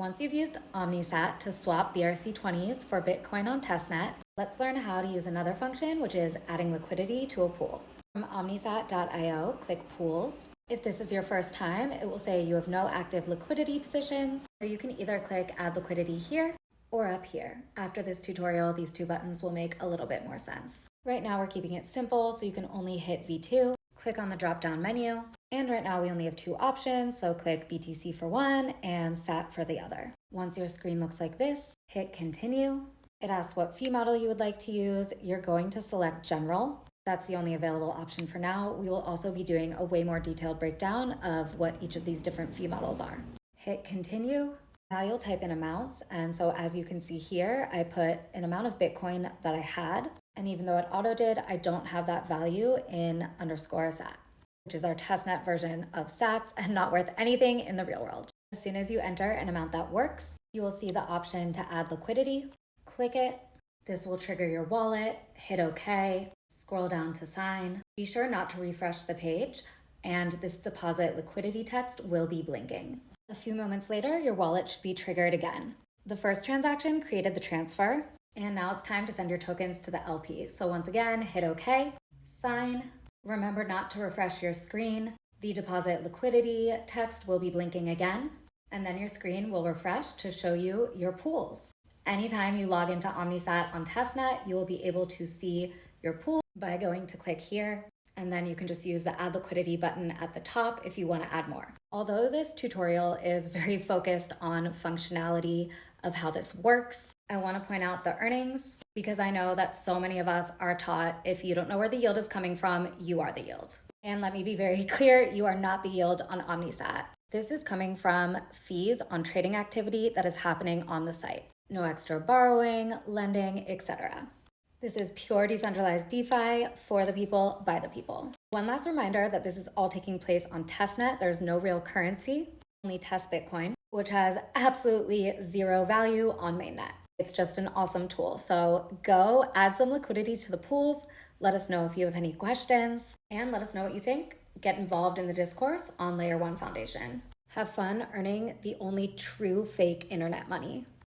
Once you've used Omnisat to swap BRC20s for Bitcoin on testnet, let's learn how to use another function, which is adding liquidity to a pool. From omnisat.io, click Pools. If this is your first time, it will say you have no active liquidity positions, so you can either click Add Liquidity here or up here. After this tutorial, these two buttons will make a little bit more sense. Right now, we're keeping it simple, so you can only hit V2, click on the drop-down menu, and right now we only have two options, so click BTC for one and SAT for the other. Once your screen looks like this, hit Continue. It asks what fee model you would like to use. You're going to select General. That's the only available option for now. We will also be doing a way more detailed breakdown of what each of these different fee models are. Hit Continue. Now you'll type in amounts, and so as you can see here, I put an amount of Bitcoin that I had, and even though it auto did, I don't have that value in _SAT, which is our testnet version of SATs and not worth anything in the real world. As soon as you enter an amount that works, you will see the option to add liquidity. Click it. This will trigger your wallet. Hit OK. Scroll down to sign. Be sure not to refresh the page, and this deposit liquidity text will be blinking. A few moments later, your wallet should be triggered again. The first transaction created the transfer, and now it's time to send your tokens to the LP. So once again, hit OK, sign. Remember not to refresh your screen. The deposit liquidity text will be blinking again, and then your screen will refresh to show you your pools. Anytime you log into Omnisat on testnet, you will be able to see your pool by going to click here, and then you can just use the Add Liquidity button at the top if you want to add more. Although this tutorial is very focused on functionality of how this works, I want to point out the earnings because I know that so many of us are taught if you don't know where the yield is coming from, you are the yield. And let me be very clear, you are not the yield on Omnisat. This is coming from fees on trading activity that is happening on the site. No extra borrowing, lending, etc. This is pure decentralized DeFi for the people, by the people. One last reminder that this is all taking place on testnet. There's no real currency, only test Bitcoin, which has absolutely zero value on mainnet. It's just an awesome tool. So go add some liquidity to the pools. Let us know if you have any questions and let us know what you think. Get involved in the discourse on Layer 1 Foundation. Have fun earning the only true fake internet money.